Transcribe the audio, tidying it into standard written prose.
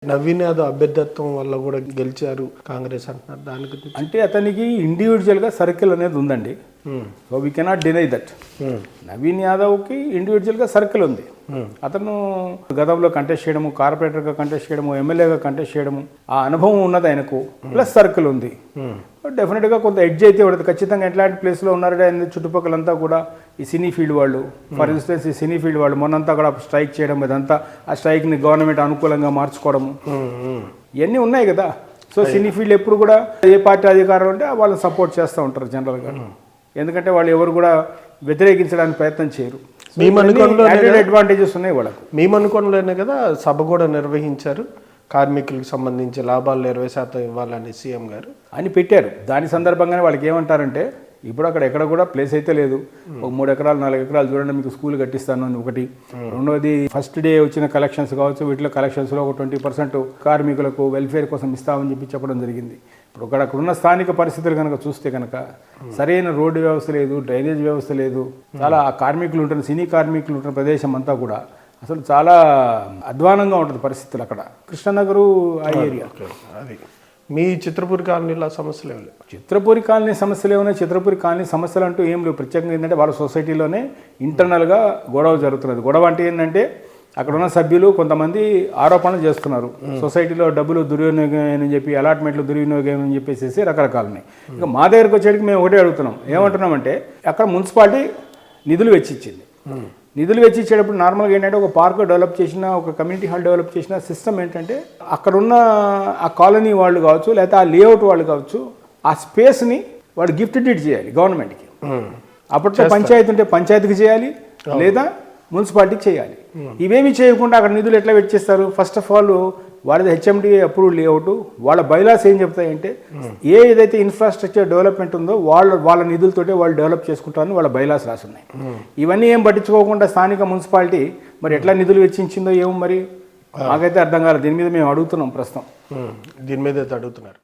నవీన్ యాదవ్ అభ్యర్థత్వం వల్ల కూడా గెలిచారు కాంగ్రెస్ అంటున్నారు. దాని గురించి అంటే అతనికి ఇండివిజువల్గా సర్కిల్ అనేది ఉందండి. So we cannot deny that. Naveen యాదవ్కి ఇండివిజువల్గా సర్కిల్ ఉంది. అతను గతంలో కంటెస్ట్ చేయడము, కార్పొరేటర్గా కంటెస్ట్ చేయడము, ఎమ్మెల్యేగా కంటెస్ట్ చేయడము, ఆ అనుభవం ఉన్నది ఆయనకు. ప్లస్ సర్కిల్ ఉంది. డెఫినెట్గా కొంత ఎడ్జ్ అయితే పడుతుంది ఖచ్చితంగా. ఎట్లాంటి ప్లేస్లో ఉన్నారంటే ఆయన చుట్టుపక్కలంతా కూడా ఈ సినీ ఫీల్డ్ వాళ్ళు, ఫర్ ఇన్స్టెన్స్ ఈ సినీ ఫీల్డ్ వాళ్ళు మొన్నంతా కూడా స్ట్రైక్ చేయడం, ఇదంతా ఆ స్ట్రైక్ని గవర్నమెంట్ అనుకూలంగా మార్చుకోవడము, ఇవన్నీ ఉన్నాయి కదా. సో సినీ ఫీల్డ్ ఎప్పుడు కూడా ఏ పార్టీ అధికారం ఉంటే వాళ్ళని సపోర్ట్ చేస్తూ ఉంటారు జనరల్గా. ఎందుకంటే వాళ్ళు ఎవరు కూడా వ్యతిరేకించడానికి ప్రయత్నం చేయరు. అడ్వాంటేజెస్ ఉన్నాయి వాళ్ళకు. మేము అనుకోవడంలోనే కదా సభ కూడా నిర్వహించారు. కార్మికులకు సంబంధించి లాభాలు 20% ఇవ్వాలని సీఎం గారు అని పెట్టారు. దాని సందర్భంగానే వాళ్ళకి ఏమంటారంటే, ఇప్పుడు అక్కడ ఎక్కడ కూడా ప్లేస్ అయితే లేదు, ఒక 3 ఎకరాలు 4 ఎకరాలు చూడండి మీకు స్కూల్ కట్టిస్తాను అని ఒకటి. రెండవది ఫస్ట్ డే వచ్చిన కలెక్షన్స్ కావచ్చు, వీటిలో కలెక్షన్స్లో ఒక 20% కార్మికులకు వెల్ఫేర్ కోసం ఇస్తామని చెప్పి చెప్పడం జరిగింది. ఇప్పుడు అక్కడ ఉన్న స్థానిక పరిస్థితులు కనుక చూస్తే కనుక సరైన రోడ్డు వ్యవస్థ లేదు, డ్రైనేజ్ వ్యవస్థ లేదు. చాలా కార్మికులు ఉంటున్న, సినీ కార్మికులు ఉంటున్న ప్రదేశం అంతా కూడా అసలు చాలా అధ్వానంగా ఉంటుంది పరిస్థితులు అక్కడ. కృష్ణనగరు ఆ ఏరియా. అది మీ చిత్రపూరి కాలనీలో సమస్యలు ఏమి లేవు? చిత్రపూరి కాలనీ సమస్యలు ఏమున్నాయి? చిత్రపూరి కాలనీ సమస్యలు అంటూ ఏం లేవు. ప్రత్యేకంగా ఏంటంటే వాళ్ళ సొసైటీలోనే ఇంటర్నల్గా గొడవ జరుగుతున్నది. గొడవ అంటే ఏంటంటే అక్కడ ఉన్న సభ్యులు కొంతమంది ఆరోపణలు చేస్తున్నారు. సొసైటీలో డబ్బులు దుర్వినియోగం అని చెప్పి, అలాట్మెంట్లు దుర్వినియోగం అని చెప్పేసి రకరకాలని. ఇంకా మా దగ్గరకు వచ్చేటికి మేము ఒకటే అడుగుతున్నాం. ఏమంటున్నామంటే అక్కడ మున్సిపాలిటీ నిధులు వెచ్చిచ్చింది. నిధులు వెచ్చిచ్చేటప్పుడు నార్మల్గా ఏంటంటే ఒక పార్క్ డెవలప్ చేసిన, ఒక కమ్యూనిటీ హాల్ డెవలప్ చేసిన సిస్టమ్ ఏంటంటే అక్కడున్న ఆ కాలనీ వాళ్ళు కావచ్చు, లేకపోతే ఆ లేఅవుట్ వాళ్ళు కావచ్చు, ఆ స్పేస్ని వాడు గిఫ్ట్ డీడ్ చేయాలి గవర్నమెంట్కి. అప్పట్లో పంచాయతీ ఉంటే పంచాయతీకి చేయాలి, లేదా మున్సిపాలిటీకి చేయాలి. ఇవేమి చేయకుండా అక్కడ నిధులు ఎట్లా పెట్టేస్తారు? ఫస్ట్ ఆఫ్ ఆల్ వాళ్ళది హెచ్ఎండి అప్రూవ్డ్ లేఅవుట్. వాళ్ళ బైలాస్ ఏం చెప్తాయంటే ఏదైతే ఇన్ఫ్రాస్ట్రక్చర్ డెవలప్మెంట్ ఉందో వాళ్ళ నిధులతోటే వాళ్ళు డెవలప్ చేసుకుంటారని వాళ్ళ బైలాస్ రాసి ఉన్నాయి. ఇవన్నీ ఏం పట్టించుకోకుండా స్థానిక మున్సిపాలిటీ మరి ఎట్లా నిధులు వెచ్చించిందో ఏమో మరి మాకైతే అర్థం కాలేదు. దీని మీద మేము అడుగుతున్నాం ప్రస్తుతం. దీని మీద అడుగుతున్నారు.